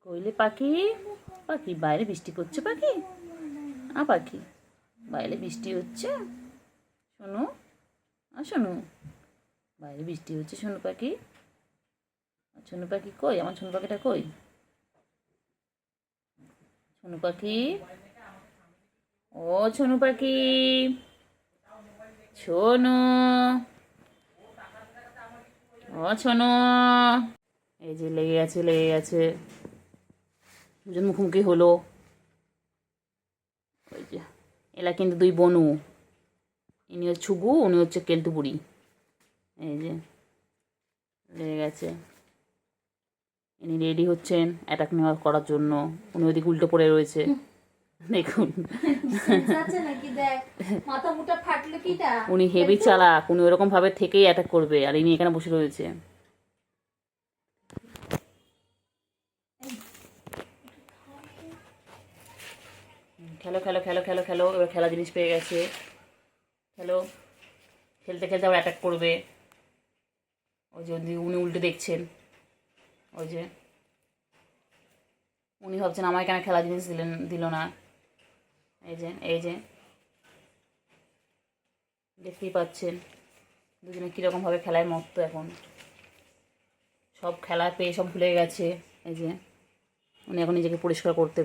কোয়েলে পাখি, পাখি বাইরে বৃষ্টি পড়ছে পাখি। পাখি বাইরে বৃষ্টি হচ্ছে, শোনো শোনো, বাইরে বৃষ্টি হচ্ছে শোনো পাখি। শোনো পাখি কই, আমার শোনো পাখিটা কই? শোনো পাখি, ও শোনো পাখি, শোনো, ও শোনো। এই যে লেগে গেছে, লেগে গেছে, দুজন মুখোমুখি হলো। ওই যে এলা কিন্তু দুই বনু, ইনি হচ্ছে ছুগু, উনি হচ্ছে কেলটু বুড়ি। এই যে লেগে গেছে, ইনি রেডি হচ্ছেন অ্যাটাক নেওয়া করার জন্য। উনি ওদিকে উল্টো পড়ে রয়েছে, দেখুন। উনি হেভি চালাক, উনি ওরকম ভাবে থেকেই অ্যাটাক করবে, আর ইনি এখানে বসে রয়েছে। খেলো খেলো খেলো খেলো খেলো, এবার খেলা জিনিস পেয়ে গেছে, খেলো। খেলতে খেলতে আবার অ্যাটাক করবে। ওই যে উনি উল্টে দেখছেন, ওই যে উনি ভাবছেন আমায় কেন খেলা জিনিস দিল না। এই যে এই যে দেখতেই পাচ্ছেন দুজনে কীরকমভাবে খেলায় মত্ত এখন, সব খেলা পেয়ে সব ভুলে গেছে। এই যে উনি এখন নিজেকে পরিষ্কার করতে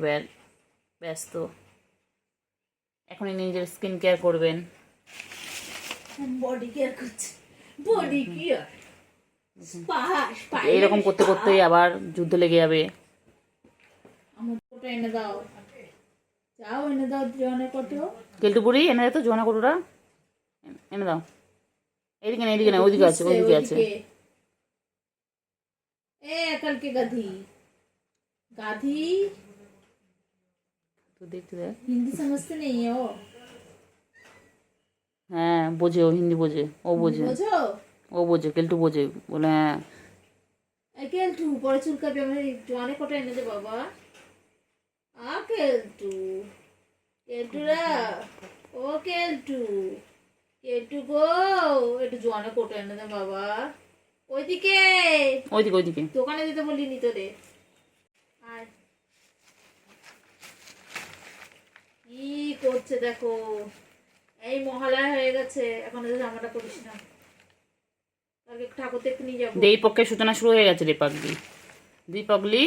ব্যস্ত, এখন নিজের স্কিন কেয়ার করবেন, বডি কেয়ার করছে, বডি কেয়ার। এইরকম করতে করতেই আবার যুদ্ধ লেগে যাবে। আমার ফটো এনে দাও, যাও এনে দাও জোয়ানের ফটো। কেলটু বুড়ি এনে দাও তো, জোনা কটুরা এনে দাও। এদিকে না, এদিকে না, ওইদিকে আছে, ওইদিকে আছে। এ কালকে গাধি গাধি, তো দেখতে দেখ, হিন্দি समझते नहीं है वो। হ্যাঁ বোঝে, ও হিন্দি বোঝে, ও বোঝে, বোঝো? ও বোঝে, কেলটু বোঝে বলে। হ্যাঁ কেলটু পরে চুলকাবি, আমার জোয়ানের ফটো এনে দে বাবা। কেলটু, কেলটুরা, ও কেলটু, কেলটু গো, একটু জোয়ানের ফটো এনে দে বাবা। ওইদিকে ওইদিকে, ওইদিকে দোকানে দিতে বলিনি তোরে। আর কি করছে দেখো, এই মহালয়া হয়ে গেছে, এখন জামাটা করিস না, কালকে ঠাকুর দেখতে নিয়ে যাবো। দেই পক্ষের সূচনা শুরু হয়ে গেছে রে পাগলি, দুই পাগলি।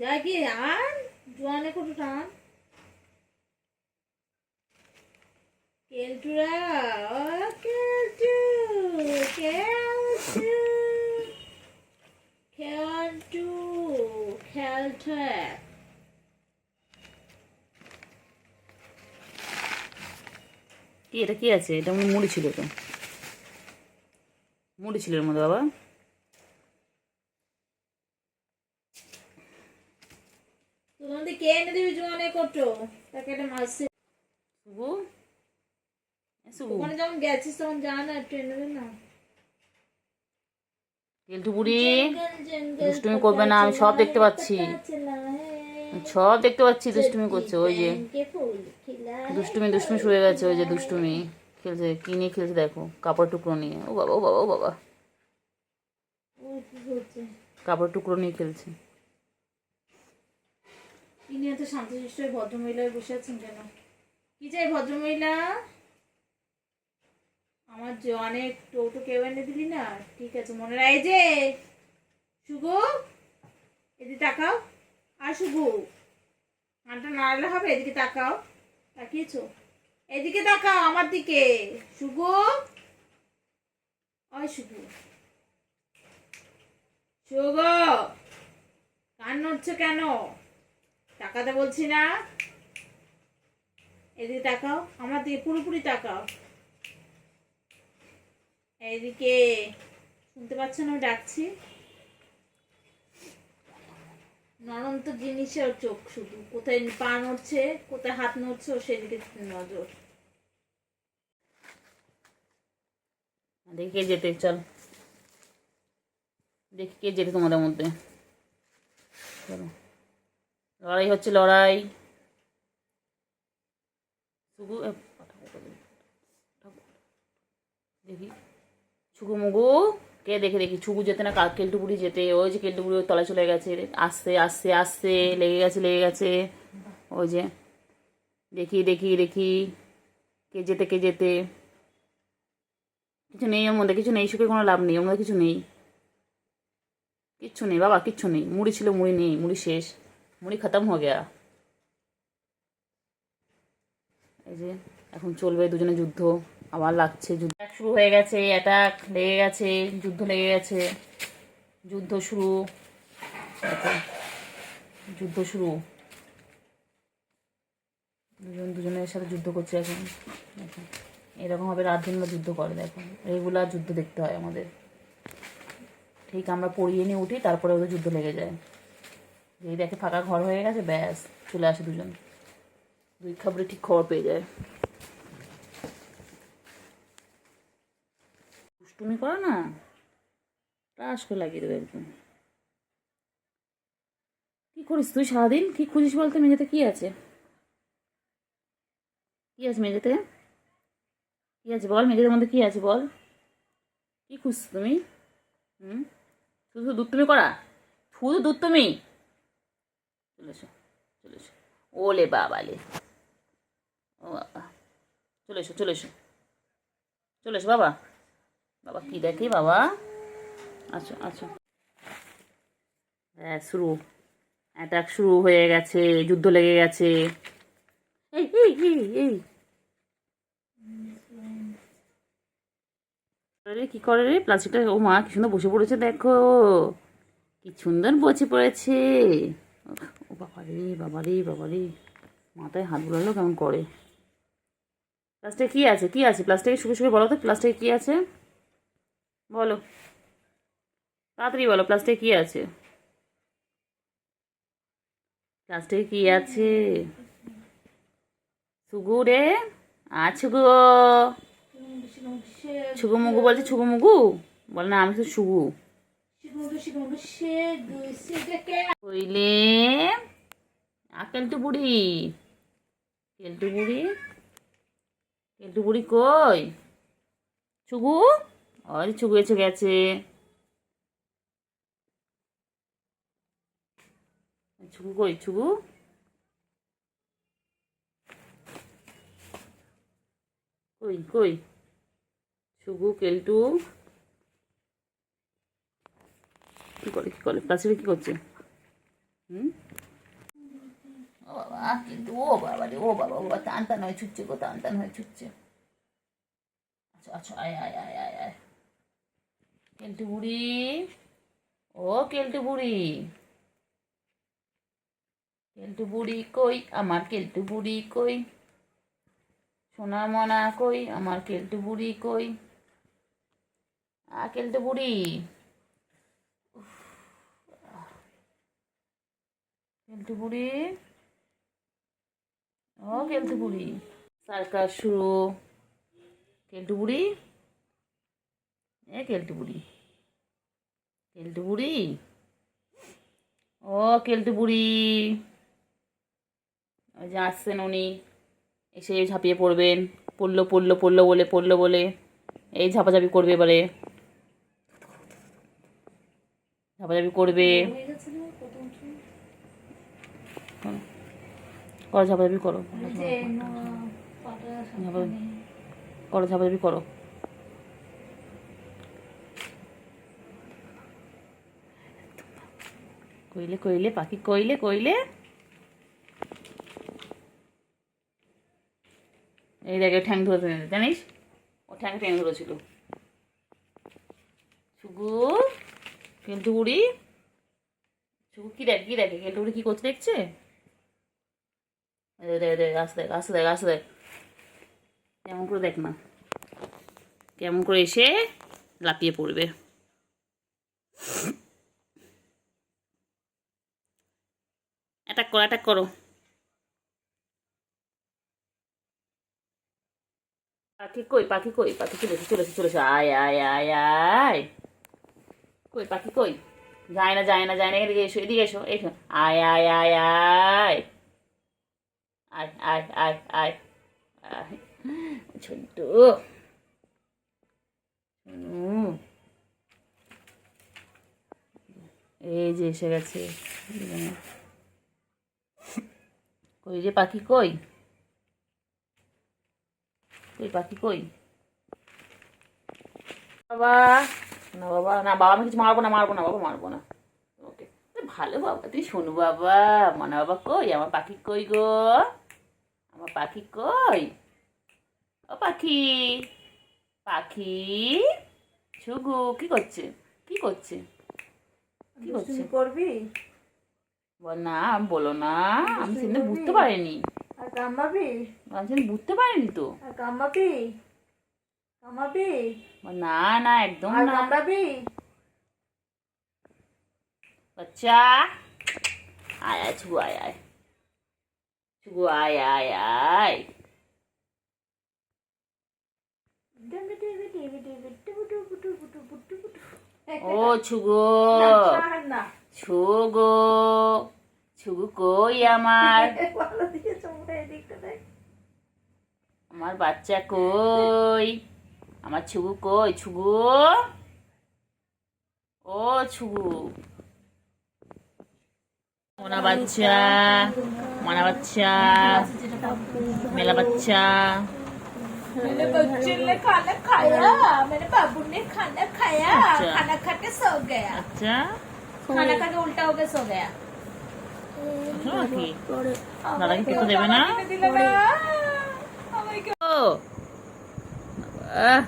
যা গিয়ে আর জোয়ানে কত টান। কেলটুরা, ও কেলটু, কেলটু, কেলটু, খেলটু। কি এটা, কি আছে এটা? মনে মুড়ি ছিল, তো মুড়ি ছিল এর মধ্যে বাবা। তোমাদের কে এনে দিবি জোয়ানে কটো, তাকে একটা মাছ। শুভু, শুভু, ওখানে যখন গেছিস তখন যা না, একটু এনে দে না। কেলটু বুড়ি জঙ্গল জঙ্গল দুষ্টুমি করবে না, আমি সব দেখতে পাচ্ছি, সব দেখতে পাচ্ছি। দুষ্টুমি করছে, ওই যে দুষ্টুমি, দুষ্টুমি শুরু হয়ে গেছে। ওই যে দুষ্টুমি খেলছে, কি নিয়ে খেলছে দেখো, কাপড় টুকরো নিয়ে। ও বাবা, ও বাবা, ও বাবা, কাপড় টুকরো নিয়ে খেলছে। ইনি এত শান্তশিষ্ট ভদ্রমহিলা বসে আছেন কেন? কি চাই ভদ্রমহিলা? আমার অনেক টোটো কেউ এনে দিলি না, ঠিক আছে মনে রাখ। এই যে শুভু, এদিকে তাকাও। আর শুভু, হাঁটা নাড়ালে হবে, এদিকে তাকাও। তাকিয়েছো? এদিকে তাকাও আমার দিকে। শুভু, ওই শুভু, শুভ, কান নড়ছে কেন? তাকাতে বলছি না, এদিকে তাকাও, আমার দিকে পুরোপুরি তাকাও। এইদিকে, শুনতে পাচ্ছ না ডাকছি? নরম তো জিনিসের চোখ, শুধু কোথায় পা নড়ছে, কোথায় হাত নড়ছে, ও সেদিকে নজর। দেখি কে যেতে, চল দেখি কে যেতে তোমাদের মধ্যে। চলো, লড়াই হচ্ছে, লড়াই। শুভু, দেখি ছুকু মুগু, কে দেখে দেখি ছুগু যেতে না কেলটুপুরি যেতে, ওই যে কেলটুপুরি ওই তলায় চলে গেছে, আস্তে আস্তে আস্তে লেগে গেছে ওই যে, দেখি দেখি দেখি কে যেতে কিছু নেই ওর মধ্যে, কিছু নেই, সুখে কোনো লাভ নেই ওর মধ্যে, কিছু নেই, কিচ্ছু নেই বাবা, কিচ্ছু নেই। মুড়ি ছিল, মুড়ি নেই, মুড়ি শেষ, মুড়ি খতম হয়ে গেয়া। এই যে এখন চলবে দুজনে যুদ্ধ, আবার লাগছে, যুদ্ধ শুরু হয়ে গেছে, অ্যাটাক লেগে গেছে, যুদ্ধ লেগে গেছে, যুদ্ধ শুরু, দেখো যুদ্ধ শুরু, দুজনের সাথে যুদ্ধ করছে এখন। দেখো এরকমভাবে রাত দিন যুদ্ধ করে, দেখো রেগুলার যুদ্ধ দেখতে হয় আমাদের। ঠিক আমরা পড়িয়ে নিয়ে উঠি, তারপরে ওদের যুদ্ধ লেগে যায়। যেই দেখে ফাঁকা ঘর হয়ে গেছে, ব্যাস চলে আসে দুজন, দুই খাবারে ঠিক খবর পেয়ে যায়। দুষ্টুমি করো না, টাস করে লাগিয়ে দেবে একদম। কি করিস তুই সারাদিন, কি খুঁজিস বলতে? মেঝেতে কি আছে, কি আছে মেঝেতে, কি আছে বল, মেঝেদের মধ্যে কি আছে বল, কি খুঁজছো তুমি? শুধু দুধ তুমি করা, শুধু দুধ তুমি, চলে এসো চলে এসো, ওলে বাবালে, ও বাবা, চলে এসো চলে এসো চলে এসো বাবা, বাবা কি দেখে বাবা, আচ্ছা আচ্ছা, হ্যাঁ শুরু, অ্যাটাক শুরু হয়ে গেছে, যুদ্ধ লেগে গেছে। এই এই এই এই আরে কি করে রে প্লাস্টিকটা, ও মা কি সুন্দর বসে পড়েছে দেখো, কি সুন্দর বসে পড়েছে, ও বাবা রে বাবা রে বাবা রে, মাথায় হাত বুলালো কেমন করে। প্লাস্টিকে কি আছে, কি আছে প্লাস্টিকে, শুকে শুকে বলো তো প্লাস্টিকে কি আছে, বলো তাড়াতাড়ি বলো, প্লাস্টিকে কি আছে, প্লাস্টিকে কি আছে, ছুগু রে, ছুগু, ছুগু মুগু বলছে, ছুগু মুগু বল না, আমি তো ছুগু কইলে, কেলটু বুড়ি, কেলটু বুড়ি, কেলটু বুড়ি কই, ছুগু, ওই ছুগু এসে গেছে, ছুগু কই, ছুগু কই কই, ছুগু কেলটু কি করে, কি করে প্লাস্টিকে কি করছে, ও বাবা, কিন্তু ও বাবা রে, ও বাবা, ও বাবা, টান টান হয়ে ছুটছে গো, টান টান হয়ে ছুটছে। আচ্ছা আচ্ছা, আয় আয় আয় আয় আয়, কেলটু বুড়ি, ও কেলটু বুড়ি, কেলটু বুড়ি কই, আমার কেলটু বুড়ি কই, সোনা মনা কই, আমার কেলটু বুড়ি কই, কেলটু বুড়ি, কেলটু বুড়ি, ও কেলটু বুড়ি, সার্কাস শুরু, কেলটু বুড়ি, কেলটু বুড়ি, কেলটু বুড়ি, ও কেলটু বুড়ি, ওই যে আসছেন উনি, এসে ঝাঁপিয়ে পড়বেন, পড়লো পড়লো পড়লো বলে, পড়লো বলে এই ঝাপাঝাপি করবে এবারে, ঝাপাঝাপি করবে, করো ঝাপাঝাপি করো, করো ঝাপাঝাপি করো, কইলে কইলে পাখি কইলে কইলে, এই দেখে ঠ্যাং ধরে জানিস, ও ঠ্যাং ঠ্যাং ধরেছিল, ছুগু, কেলটু বুড়ি, ছুগু কি দেখে, কি দেখে কেলটু বুড়ি কি করছে দেখছে, আসতে দেখ আসতে দেখ আসতে দেখ, কেমন করে দেখ না, কেমন করে এসে লাপিয়ে পড়বে, অ্যাটাক করো অ্যাটাক করো, পাখি কই, পাখি কই, পাখি চলেছে চলেছে চলেছে, আয় আয় আয় আয়, কই পাখি কই, যায় না যায় না যায় না, এদিকে এসো এদিকে এসো, এসো, আয় আয় আয় আয়, আয় আয় আয় আয় আয়, ছোট্ট, এই যে এসে গেছে। কই রে পাখি, কই কই পাখি কই? বাবা, না বাবা, না বাবা, আমি কিছু মারবো না, মারবো না বাবা, মারবো না। ওকে, ভালো বাবা, তুই শোনো বাবা। মনা বাবা কই? আমার পাখি কই গো? আমার পাখি কই? ও পাখি, পাখি শুগু কি করছে? কি করছে? কি করছে? করবি বল না, আমি বলো না, আমি দুষ্টুমি সেদিন করবি? বুঝতে পারিনি। আর কামড়াবি? আমি সেদিন বুঝতে পারিনি তো। আর কামড়াবি? কামড়াবি? বল না না, একদম আর না। কামড়াবি? বাচ্চা, আয় আয় ছুগু, আয় আয় ছুগু, আয় আয় আয়। ও ছুগু, না ছুগু, ছুগু কই আমার? ভালো দিয়েছ মোটা এদিকটা দেখ। আমার বাচ্চা কই? আমার ছুগু কই? ছুগু, ও ছুগু, মোনা বাচ্চা, মোনা বাচ্চা, মেলা বাচ্চা। मेरे बच्चे ने खाना खाया, मेरे बाबू ने खाना खाया, अच्छा। खाना खा के सो गया, আচ্ছা, खाना खा के उल्टा होके सो गया। আসো নাকি? দাদা কি খেতে দেবে না? ও আহ,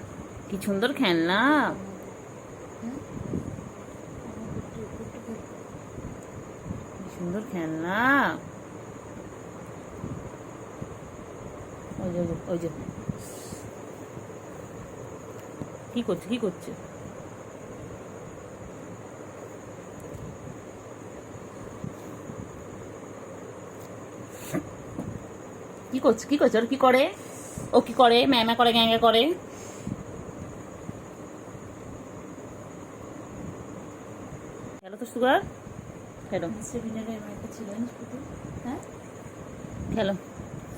কি সুন্দর খেলনা। কি সুন্দর খেলনা। ওই যে ওই যে, ওই যে কি করছে, কি করছে? কি করছে, কি করছে? ওর কি করে? ও কি করে? ম্যামা করে, গ্যাঙ্গা করে। খেলো তো সুগার, খেলো খেলো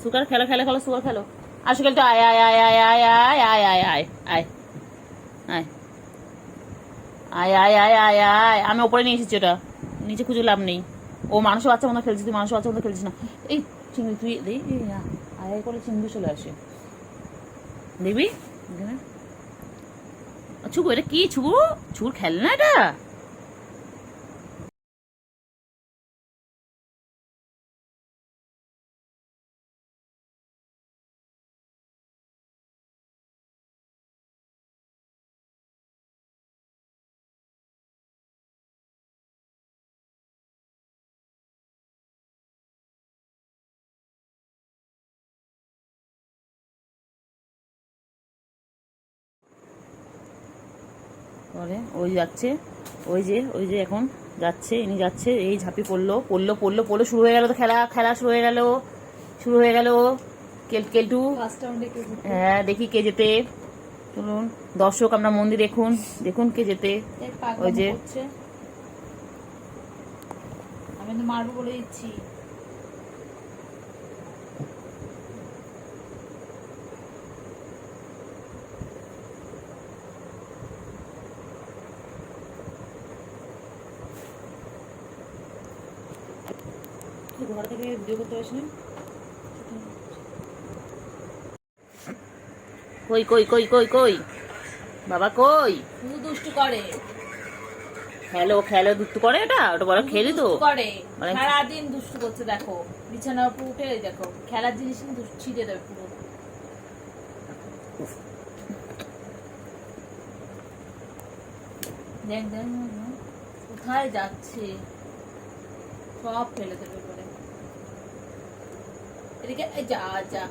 সুগার, খেলো খেলো খেলো সুগার, খেলো। আসো খেলতে, আয় আয় আয় আয় আয় আয় আয় আয় আয় আয় আয় আয় আয় আয় আয় আয়। আমি ওপরে নিয়ে এসেছি ওটা, নিচে খুঁজে লাভ নেই। ও মানুষ বাচ্চা মতো খেলছিস, তুই মানুষ বাচ্চা মতো খেলছিস না। এই চিংড়ি, তুই দেই আয় আয় করে চিংড়ি চলে আসে, দেখবি এখানে। ছুগু, এটা কি ছুগু? ছুগুর খেলনা এটা? পরে ওই যাচ্ছে, ওই যে এখন যাচ্ছে, ইনি যাচ্ছে, এই ঝাঁপি পড়লো পড়লো পড়লো পড়লো, শুরু হয়ে গেল তো খেলা, খেলা শুরু হয়ে গেল, শুরু হয়ে গেল। কেলটু, হ্যাঁ দেখি কে যেতে। চলুন দর্শক, আমরা মন্দির দেখুন, দেখুন কে যেতে। ওই যে আমি তো মারবো বলে দিচ্ছি। ঘর থেকে ভিডিও করতে পারছিলেন। কই কই কই কই কই বাবা কই? শুধু দুষ্টু করে, খেলো খেলো, দুষ্টু করে, এটা ওটা বড় খেলি তো করে মানে। সারাদিন দুষ্টু করছে। দেখো বিছানার উপর উঠে, দেখো খেলার জিনিস নিয়ে ছিঁড়ে দেবে পুরো। দেখ দেখ কোথায় যাচ্ছে, সব ফেলে দেবে বলে। এদিকে যা যা।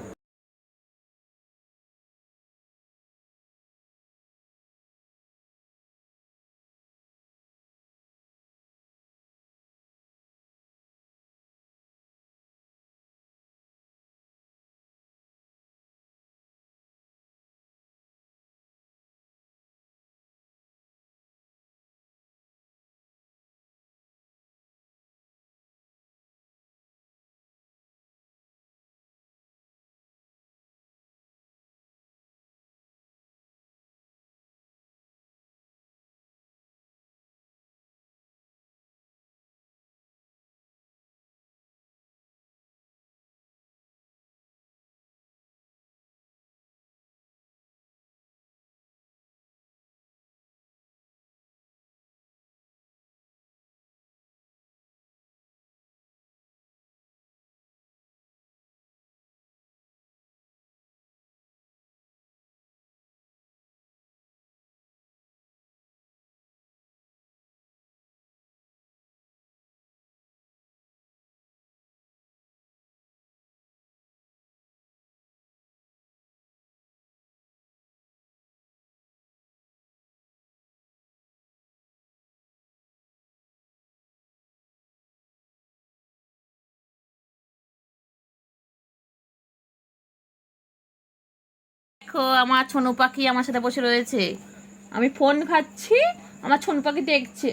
দেখো আমার ছোনু পাখি আমার সাথে বসে রয়েছে, আমি ফোন খাচ্ছি, আমার ছোনু পাখি দেখছে।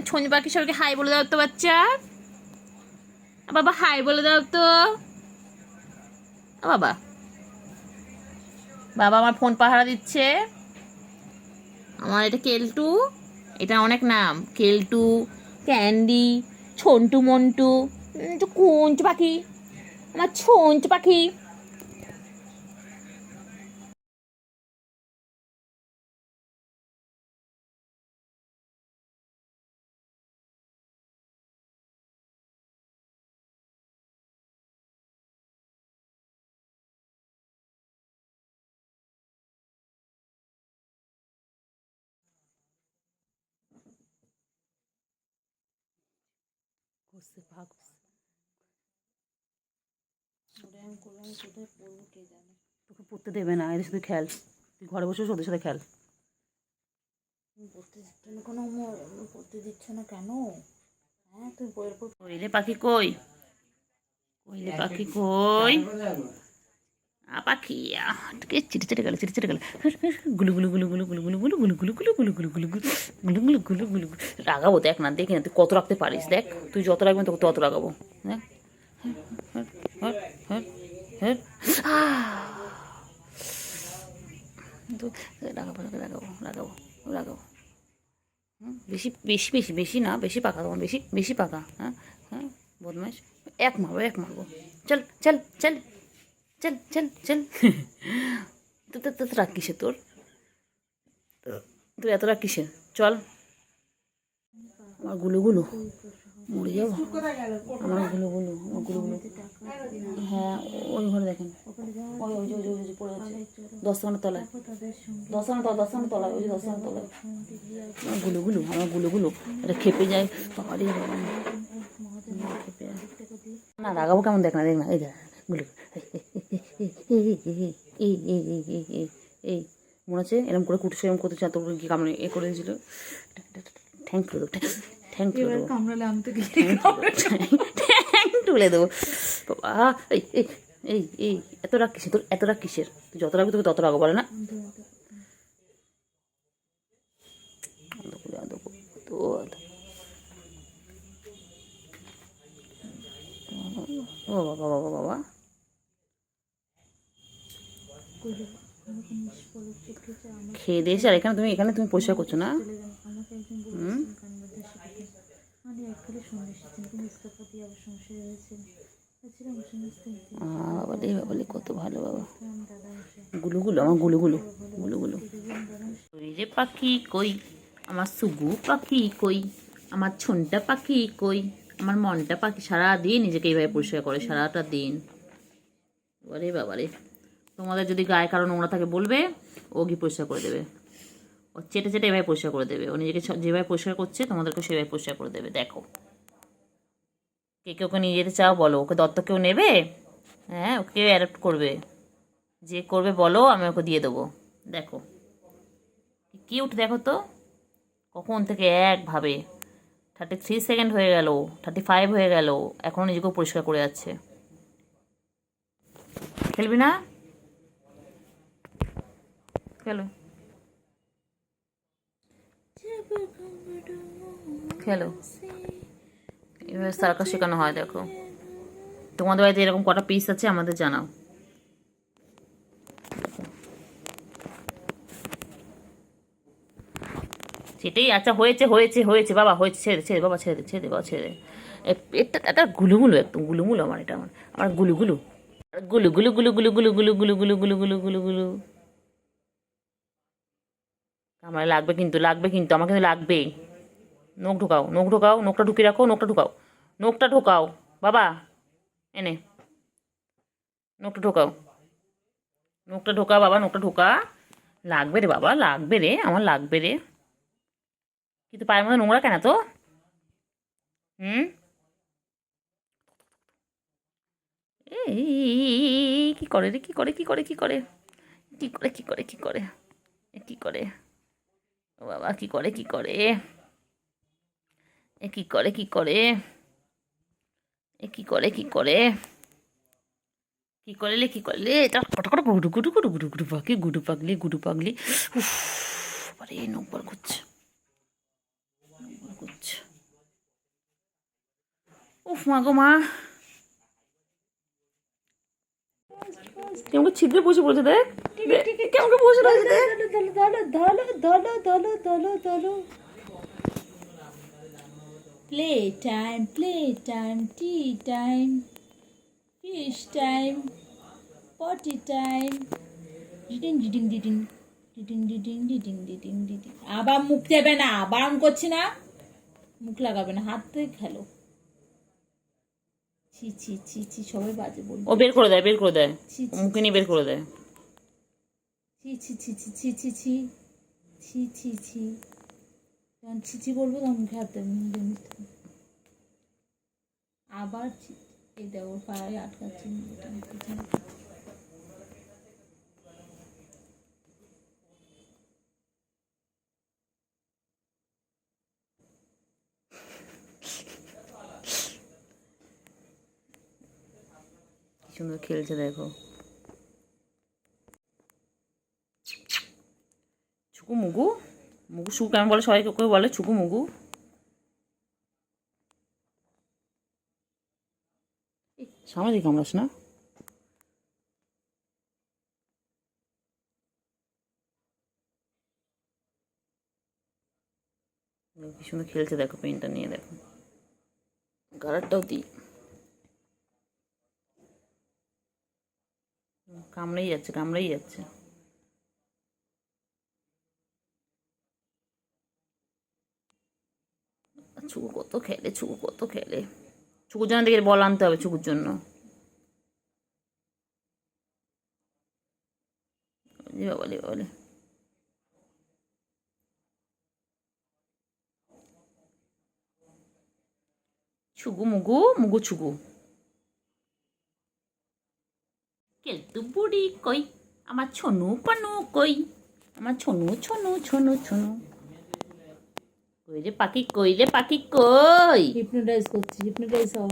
ছোনু পাখি সবাইকে হাই বলে দাও তো বাচ্চা, বাবা হাই বলে দাও তো। বাবা বাবা আমার ফোন পাহারা দিচ্ছে। আমার এটা কেলটু, এটা অনেক নাম, কেলটু, ক্যান্ডি, ছন্টু মন্টু, কুঞ্চ পাখি, আমার ছঞ্চ পাখি। তোকে পড়তে দেবে না, এদের সাথে খেল, তুই ঘরে বসে ওদের সাথে খেল। পড়তে দিচ্ছে না কেন? হ্যাঁ তুই বইয়ের পর কইলে পাখি কই, কইলে পাখি কই, পাখি চিটে চিটে গেল, চিটে চিটে গেল, গুলু গুলু গুলু গুলু গুলু গুলু গুলু গুলু গুলু গুলু গুলু গুলু গুলু গুলু গুলু গুলু গুলু গুলু। রাগাবো দেখ না, দেখি না তুই কত রাখতে পারিস, দেখ তুই যত রাখবেন তোকে তত রাগাবো, দেখ। রাগাবো রাগাবো রাগাবো রাগাবো। বেশি বেশি বেশি বেশি না, বেশি পাকা তোমার, বেশি বেশি পাকা। হ্যাঁ হ্যাঁ বদমাইশ, এক মারবো এক মারবো। চল চল চল চল চল চল। তো তো তো রাগ কিসের তোর, তুই এত রাগ কিসের? চল। আমার গুলো গুলো মরে যাবো, আমার গুলো গুলো, আমার গুলো গুলো। হ্যাঁ ওই ঘরে দেখেন, ওই ওই যে ওই যে ওই যে পড়ে আছে 10 তলায়, 10 তলায়, ওই যে 10 তলায়। আমার গুলো গুলো, আমার গুলো গুলো, এটা খেপে যায়। বাবারে খেপে যায় না, রাগাবো কেমন দেখ না, দেখ না, এই দেখ গুলো। এই এই এই এই এই এই মনে আছে এরকম করে কুটুস এরকম করতে চান, তোর কি কামড়ে এ করে দিয়েছিল, ঠ্যাং তুলে দেবো, ঠ্যাং তুলে দেবো, ঠ্যাং তুলে দেবো বাবা। এই এই এই এই এত রাগ কিসের তোর, এত রাগ কিসের? তুই যত রাখবি তোকে তত রাগো, বলে না? ও বাবা বাবা বাবা, খেয়ে দিয়েছি। আর এখানে তুমি, এখানে তুমি পরিষ্কার করছো না? বাবালে বাবালে কত ভালো বাবা। গুলু গুলো, আমার গুলু গুলো, গুলু গুলো। ওই যে পাখি কই, আমার সুগু পাখি কই, আমার ছোনটা পাখি কই, আমার মনটা পাখি। সারাদিন নিজেকে এইভাবে পরিষ্কার করে, সারাটা দিন। বাবারে বাবারে, তোমাদের যদি গায়ে কারো নোংরা থাকে বলবে, ও গিয়ে পরিষ্কার করে দেবে। ও চেটে চেটে এভাবে পরিষ্কার করে দেবে, ও নিজেকে যেভাবে পরিষ্কার করছে তোমাদেরকে সেভাবে পরিষ্কার করে দেবে। দেখো, কে কে ওকে নিয়ে যেতে চাও বলো, ওকে দত্তক কেউ নেবে? হ্যাঁ ওকে অ্যাডপ্ট করবে, যে করবে বলো, আমি ওকে দিয়ে দেবো। দেখো কিউট, দেখো তো কখন থেকে একভাবে 33 সেকেন্ড হয়ে গেল, 35 হয়ে গেল, এখনও নিজেকেও পরিষ্কার করে যাচ্ছে। খেলবি না? খেলো খেলো, এভাবে সার্কাস শেখানো হয়। দেখো তোমাদের বাড়িতে এরকম কটা পিস আছে আমাদের জানাও। সেটাই, আচ্ছা হয়েছে হয়েছে হয়েছে বাবা, হয়েছে, ছেড়ে ছেড়ে বাবা, ছেড়ে দে ছেড়ে দে বাবা, ছেড়ে দে। এটা এটা গুলুগুলো, একদম গুলুগুলো আমার, এটা আমার, আমার গুলুগুলো, গুলু গুলু গুলু গুলু গুলু গুলু গুলু গুলু গুলু গুলু গুলু গুলু। আমার লাগবে কিন্তু, লাগবে কিন্তু, আমার কিন্তু লাগবে। নখ ঢোকাও, নখ ঢোকাও, নখটা ঢুকিয়ে রাখো, নখটা ঢোকাও, নখটা ঢোকাও বাবা, এনে নখটা ঢোকাও, নখটা ঢোকা বাবা, নখটা ঢোকা। লাগবে রে বাবা, লাগবে রে, আমার লাগবে রে। কিন্তু পায়ের মধ্যে নোংরা কেন তো? হুম, এই কি করে রে, কি করে কি করে কি করে কি করে কি করে কি করে কি করে, ও বাবা কি করে কি করে, এ কি করে কি করে, এ কি করে কি করে, কি করলে কি করলে এটা কটা গুডু গুডু গুডু গুডু গুডু পাখি গুডু পাগলি গুডু পাগলি। উফ, আরে নকবার করছে, নকবার করছে। উফ মা গো মা, কেমন ছিদ্রে বসে পড়েছে, দেখ কেমন বসে রয়েছে দেখ। Play time, tea time, fish time, পটি টাইম। ডিডিং ডিডিং ডিডিং ডিডিং ডিডিং ডিডিং ডিডিং ডিডিং। আবার মুখ দেবে না, বারণ করছি না, মুখ লাগাবে না, হাত থেকে খেলো। ছি ছি ছি ছি, সবাই বাজে বলবে। ও বের করে দেয়, বের করে দেয়, ছি ও মুখে নিয়ে বের করে দেয়। ছি ছি ছি ছি ছি ছি ছি ছি ছি ছি। যখন ছি ছি বলবো তখন মুখে হাত দেবে, মুখে মিশতে। আবার ছি, এই দেখো পায়ে আটকাচ্ছে। কি সুন্দর খেলছে দেখো। ছুকু মুগু, মুগু সুক আমি বলে, সবাই কেউ বলে ছুকু মুগু। সামনে দিকে কামড়াস না। কি সুন্দর খেলছে দেখো, পেনটা নিয়ে দেখো, গাড়ারটাও দিই। কামড়েই যাচ্ছে, কামড়েই যাচ্ছে। ছুকু কত খেলে, ছুকু কত খেলে। ছুকুর জন্য দেখে বল আনতে হবে, ছুকুর জন্য। বাবালে বাবালে, ছুগু মুগু মুগু ছুগু। কেলতু বুড়ি কই, আমার ছনু পানু কই, আমার ছনু ছনু ছনু ছনু। কই রে পাখি, কই রে পাখি কই, হিপনোটাইজ করছি, হিপনোটাইজ হও।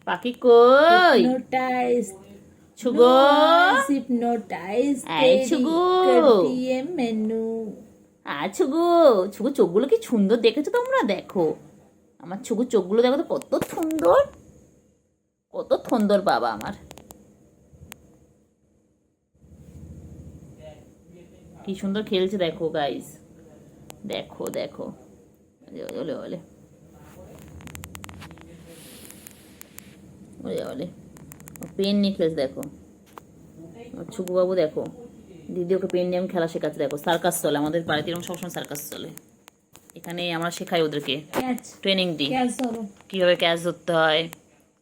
পাখি কই। হিপনোটাইজ ছুগো, হিপনোটাইজ এই ছুগু, দিয়ে মেনু। ছুগু, ছুগু চোখগুলো কি সুন্দর দেখেছো তোমরা, দেখো আমার ছুগু চোখগুলো দেখো তো কত সুন্দর, কত সুন্দর বাবা আমার। কি সুন্দর খেলছে দেখো গাইস, দেখো দেখো। ওলে ওলে ওলে ওলে, পেন নিয়ে খেলছে দেখো ছুকু বাবু। দেখো দিদি ওকে পেন নিয়ে আমি খেলা শেখাচ্ছে, দেখো সার্কাস চলে আমাদের বাড়িতে, এরকম সবসময় সার্কাস চলে। এখানে আমরা শেখাই ওদেরকে, ট্রেনিং দিই কীভাবে ক্যাচ ধরতে হয়,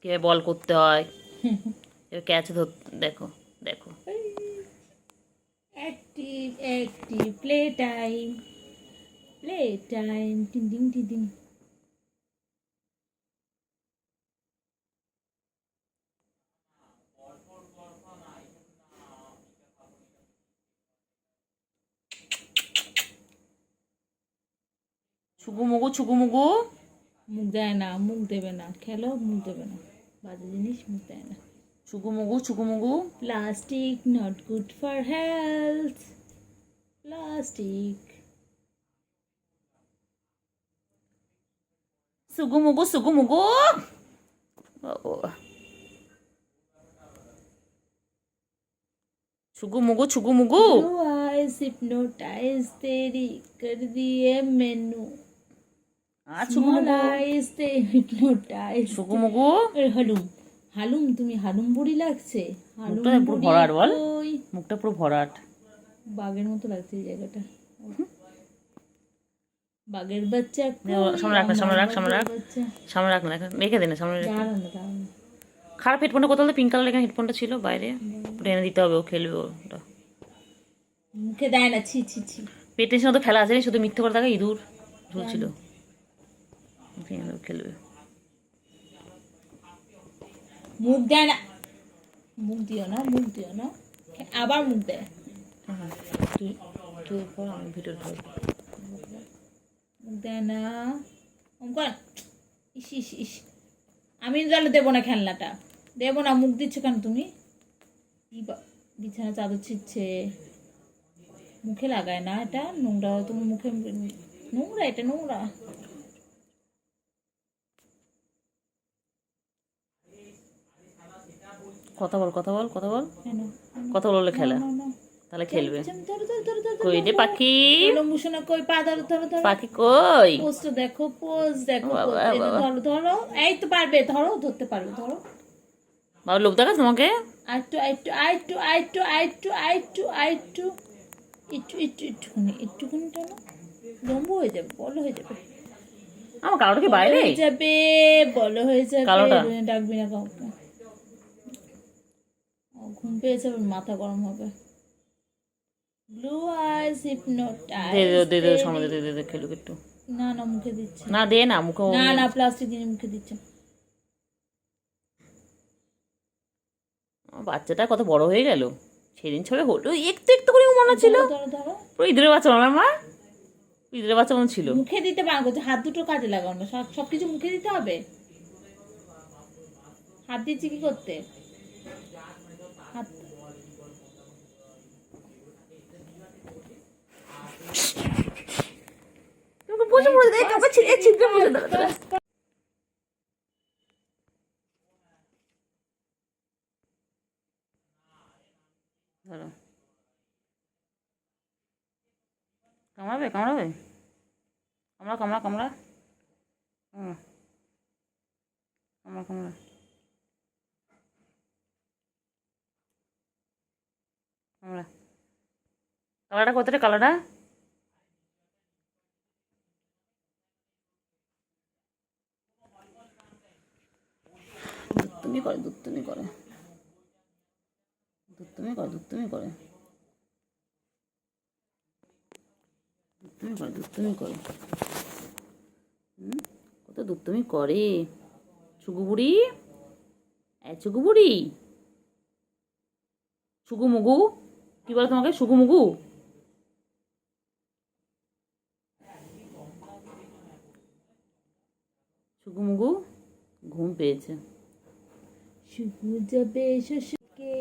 কীভাবে বল করতে হয়, ক্যাচ ধর। দেখো দেখো, active active, play time, play time, টিং টিং টিং। ছুকু মুগু ছুকু মুগু। মুখ দেয় না, মুখ দেবে না, খেলো মুখ দেবে না, বাজে জিনিস মুখ দেয় না। ছুকু মুগু ছুকু মুগু। Plastic not good for health, plastic. সুগু মুগু সুগু মুগু। छुगु मुगु छुगु मुगु। हिप्नोटाइज तेरी कर दिए मैनू। छुगु मुगु। हिप्नोटाइज छुगु मुगु। হালুম হালুম, তুমি হালুম বুড়ি লাগছে। মুখটা পুরো ভরাট বল, মুখটা পুরো ভরাট, বাঘের মতো লাগছে এই জায়গাটা। বাঘের বাচ্চা সামনে রাখ না, সামনে রাখ, সামনে রাখ, সামনে রাখ না, রেখে দে না, সামনে রেখে। খারাপ হেডফোনটা কোথাও পিঙ্ক কালার এখানে হেডফোনটা ছিল বাইরে, ওটা এনে দিতে হবে, ও খেলবে ওটা। মুখে দেয় না, ছি ছি ছি। পেটের সাথে খেলা আছে, শুধু মিথ্যে করে থাকে, ইঁদুর ঝুলছিল, খেলবে। মুখ দেয় না, মুখ দিও না, মুখ দিও না, আবার মুখ দেয়। তুই তুই পর, আমি ভিডিও করব। মুখ দেয় না, ইস ইস ইস। আমি তাহলে দেবো না খেলনাটা, দেবো না। মুখ দিচ্ছ কেন তুমি? বিছানা চাদর ছিটছে, মুখে লাগায় না, এটা নোংরা, তোমার মুখে নোংরা, এটা নোংরা। কথা বল কথা বল কথা বল, কেন? কথা বললে খেলা, না, না। তাহলে খেলবে। ধরো ধরো ধরো ধরো কই রে পাখি, লম্বুসোনা কই, পা ধরো ধরো ধরো, পাখি কই? পোস্টটা দেখো, পোজ দেখো, বাবা, pose। এই যে বাবা। ধরো ধরো, এই তো পারবে, ধরো, ধরতে পারবে, ধরো। বাবা লোক দেখা তোমাকে। আইটু আইটু আইটু আইটু আইটু আইটু আইটু একটু একটু একটুখানি একটুখানি টানো, লম্বু হয়ে যাবে, বলো হয়ে যাবে, আমার কালোটা কি বাইরে? হয়ে যাবে, বলো হয়ে যাবে। কালোটা? ডাকবি না কাউকে, ঘুম পেয়েছে, আবার মাথা গরম হবে। ব্লু আইস দে দে দে দে, হিপনোটাইজ। সামনে দে দে দে, খেলুক একটু। না না, মুখে দিচ্ছে না দে না, মুখে না, না প্লাস্টিক দিয়ে মুখে দিচ্ছে। আমার বাচ্চাটা কত বড় হয়ে গেল, সেদিন ছবে হলো একটু একটু করে মনে ছিল, ধরো ধরো ধরো, পুরো ইঁদুরের বাচ্চা আমার মা, ইঁদুরের বাচ্চা মনে ছিল। মুখে দিতে পারো করছে, হাত দুটো কাজে লাগাও না, সবকিছু মুখে দিতে হবে। হাত দিচ্ছি কি করতে, হাত তোমাকে বসে পড়ে দেয়, কাপড় ছিঁড়ে ছিঁড়ে বসে দাঁড়া দাঁড়া। ধরো, কামড়াবে কামড়াবে, কামড়া কামড়া কামড়া, হুম, কামড়া কামড়া, কামড়া। কালারটা কত রে, কালারটা? দুত্তুমি করে দুত্তুমি করে দুত্তুমি করে দুত্তুমি করে দুত্তুমি করে দুত্তুমি করে, কত দুত্তুমি করে। চুগু বুড়ি, চুগু বুড়ি, সুগু মুগু, কি বলে তোমাকে, সুগু মুগু? সুগু মুগু ঘুম পেয়েছে। শুকু যাবে শ্বশুরকে,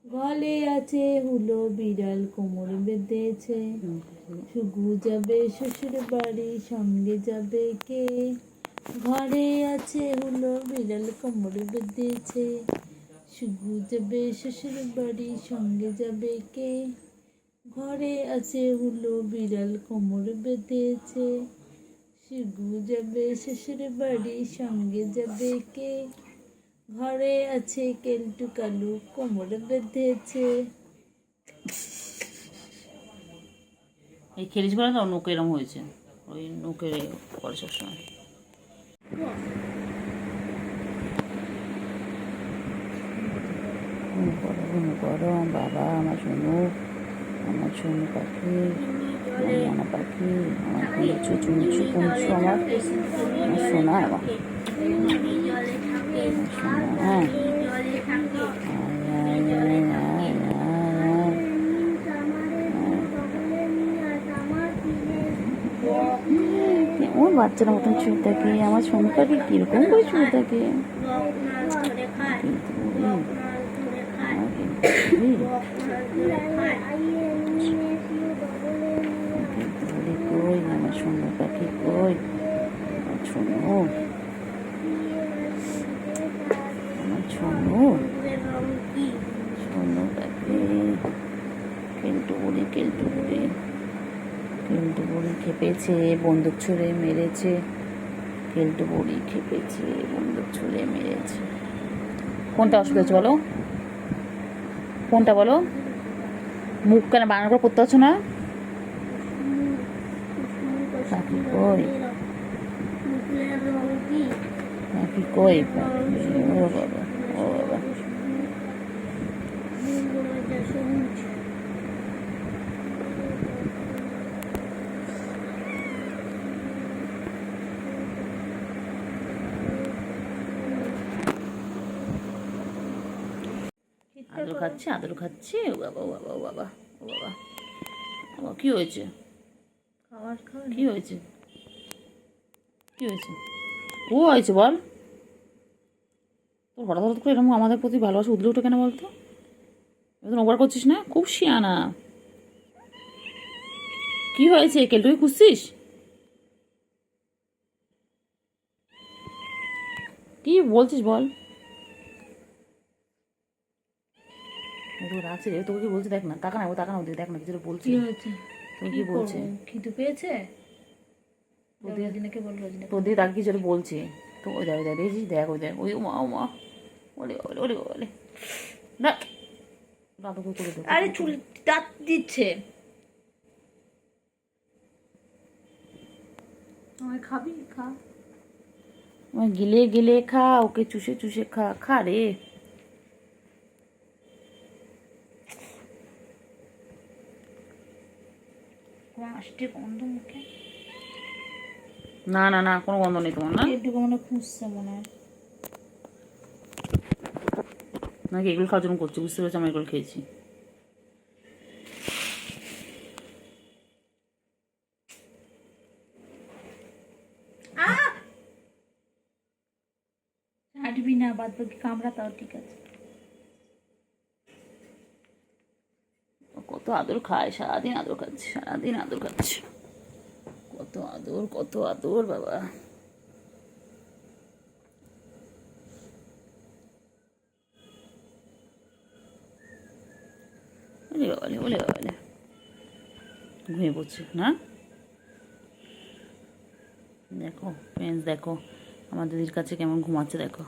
গলে আছে হুলো, বিড়াল কোমর বেঁধেছে। শুকু যাবে শ্বশুর বাড়ি, সঙ্গে যাবে কে? ঘরে আছে হুলো, বিড়াল কোমর বেঁধেছে। শুকু যাবে শ্বশুর বাড়ি, সঙ্গে যাবে কে? ঘরে আছে হুলো, বিড়াল কোমর বেঁধেছে। শুকু যাবে শ্বশুর বাড়ি, সঙ্গে যাবে কে? ঘরে আছে কেলটু কালু, কোমর বেঁধেছে। এই খেলিস বলে না, নোকে এরম হয়েছে, ওই নোকে করে সবসময়। গরম বাবা, আমার সোনু, আমার সোনু পাখি, আমার মনা পাখি, আমার কুঞ্চু চুঞ্চু কুঞ্চু, আমার সোনা, আমার সোনা, হ্যাঁ। ওর বাচ্চার মতন শুয়ে থাকে, আমার সোনু পাখি কিরকম করে শুয়ে থাকে। কই আমার সোনু পাখি, কই আমার সোনু, আমার সোনু, সোনু পাখি। কেলটু বুড়ি, কেলটু বুড়ি, কেলটু বুড়ি খেপেছে, বন্দুক ছুঁড়ে মেরেছে। কেলটু বুড়ি খেপেছে, বন্দুক ছুঁড়ে মেরেছে। কোনটা অসুবিধা হচ্ছে বলো, কোনটা বলো? মুখ কেন বানানো করে পড়তে পারছো না? পাখি কই, পাখি কই, পাখি, ও বাবা, ও বাবা। আদর খাচ্ছে, আদর খাচ্ছে, ও বাবা, ও বাবা, ও বাবা, ও বাবা, বাবা কি হয়েছে, খাবার খাওয়া কি হয়েছে, কি হয়েছে, ও হয়েছে বল? তোর হঠাৎ হঠাৎ করে এরকম আমাদের প্রতি ভালোবাসা উঠলে উঠে কেন বলতো? এখন ওভার করছিস না, খুব শিয়ানা। কি হয়েছে, কেলটুকে খুঁজছিস? কি বলছিস বল। রাখছে রে, তোকে কি বলছে দেখ না, তাকা না, ও তাকা না, ওদের দেখ না কিছু বলছি। কি হয়েছে? তোকে কি বলছে? খিদে পেয়েছে? রোজিনাকে বল, রোজিনা তোর দিয়ে তাকে কিছু বলছে। তো ওই দেখ, ওই দেখ, দেখছিস, দেখ, ওই দেখ, ওই মা, ও মা, ওলে ওলে ওলে ওলে, দেখ দাদু করে দেখ। আরে চুল দাঁত দিচ্ছে। আমায় খাবি? খা। গিলে গিলে খা, ওকে চুষে চুষে খা, খা রে। আসছে গন্ধ মুখে। না না না, কোনো গন্ধ নেই তোমার, না একটু মনে খুঁজছে মনে হয়। নাকি এগুলো খাওয়ার জন্য করছি, বুঝতে পেরেছি, আমি এগুলো খেয়েছি। হাঁটবি না, বাদ বাকি কামড়া তাও ঠিক আছে। কত আদর খায়, সারাদিন আদর খাচ্ছে, সারাদিন আদর খাচ্ছে, কত আদর, কত আদর বাবা। ওলে বাবালে, ওলে বাবালে, ঘুমিয়ে পড়ছে না। দেখো ফ্রেন্ডস, দেখো আমার দিদির কাছে কেমন ঘুমাচ্ছে, দেখো।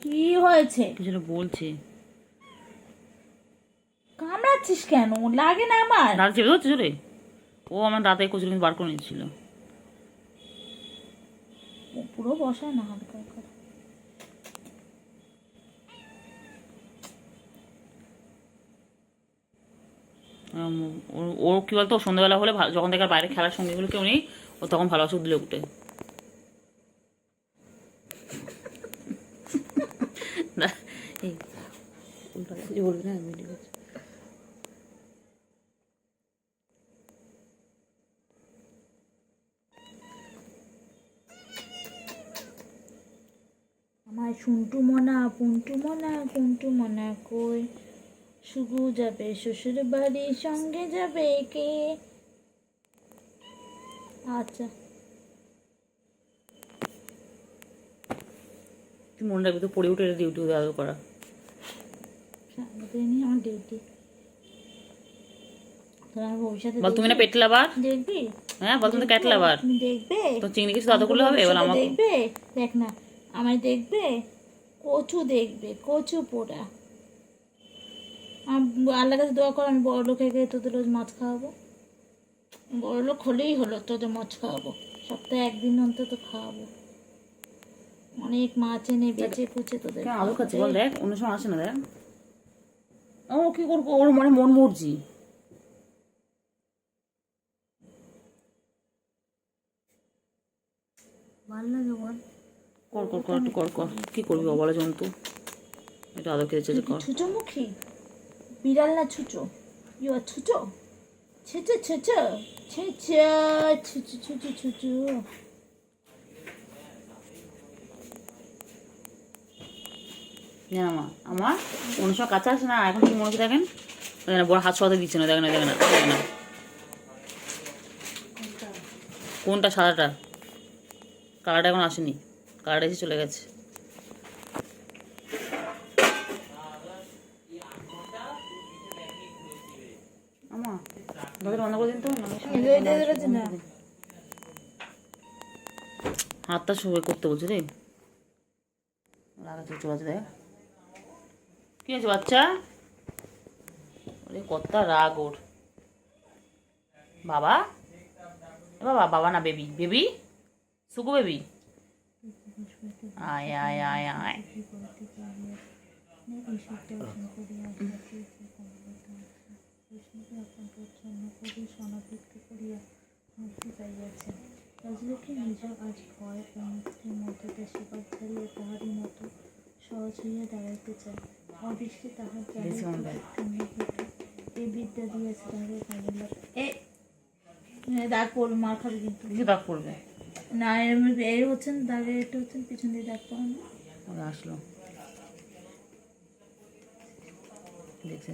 কি হয়েছে? কিছু বলছে। কামড়াচ্ছিস কেন? লাগে না আমার? রাত চেপে ধরছে জোরে। ও আমার দাঁতে কচুরি কিন্তু বার করে নিচ্ছিল। পুরো বসায় না, হালকা করে। ও কি বলতো, সন্ধ্যাবেলা হলে যখন দেখার বাইরে খেলার সঙ্গীগুলো কেউ নেই, ও তখন ভালোবাসা দিলে উঠে। বলবি না, আমার শুন্টু মনা, পুন্টু মনা, কুন্টু মনা কই? শুধু যাবে শ্বশুর বাড়ির সঙ্গে যাবে কে? আচ্ছা, তুই মনে রাখবি তো, পড়ে উঠে ডিউটি আদর করা। সারাদিনই আমার ডিউটি। তোর আমার ভবিষ্যতে বল তুমি না পেট লাভার? দেখবি? হ্যাঁ বল, তুমি তো ক্যাট লাভার। তুমি দেখবে? তো চিংড়ি কিছু আদর করলে হবে? এবার আমাকে দেখবে, দেখ না, আমায় দেখবে। কচু দেখবে, কচু পোড়া। আল্লাহ কাছে দোয়া কর আমি বড় লোক হয়ে গিয়ে তোদের রোজ মাছ খাওয়াবো। বড় লোক হলেই হলো, তোদের মাছ খাওয়াবো, সপ্তাহে একদিন অন্তত খাওয়াবো। অনেক মাছ এনে বেচে কুচে তোদের কেন আদর খাচ্ছে বল, দেখ অন্য সময় আসে না, দেখ। ও কি করবো, ওর মানে মন মর্জি। ভালো লাগে বল। কর কর কর, একটু কর কর, কি করবি অবলা জন্তু, এটা আদর খেতে চেয়েছে, কর। ছুচোমুখী বিড়াল না ছুচো? ইউ আর ছুচো, ছুচো ছুচো ছুচো ছুচো ছুচো ছুচো। জানা মা আমার অন্য সময় কাছে আসে না, এখন কি মনে হচ্ছে দেখেন, দেখেন বড় হাত শোয়াতে দিচ্ছে না, দেখেন না, দেখেন না, দেখেন না। কোনটা? সাদাটা? কালারটা এখন আসেনি, কালারটা এসে চলে গেছে। আমা দরজা বন্ধ করে দিন তো, হাতটা সবাই করতে বলছে রে, লাগাচ্ছে চলে আছে, দেখ কি আছে বাচ্চা, ওরে কত রাগ ওর। বাবা, বাবা, বাবা না, বেবি, বেবি, সুকু বেবি, আয় আয় আয় আয়। রাজলক্ষ্মী নিজ আজ ভয় ও মুক্তির মধ্যে দেশে ছাড়িয়ে তাহারই মতো সহজ হইয়া দাঁড়াইতে চায়। অদৃষ্টে তাহার এই বিদ্যা দিয়েছে তাহাদের কাজে দাগ পড়বে, মার খাবে কিন্তু। কিছু দাগ পড়বে। না এর হচ্ছেন দাগে, এটা হচ্ছেন পিছন দিয়ে দাগ পড়ানো। আসলো দেখছে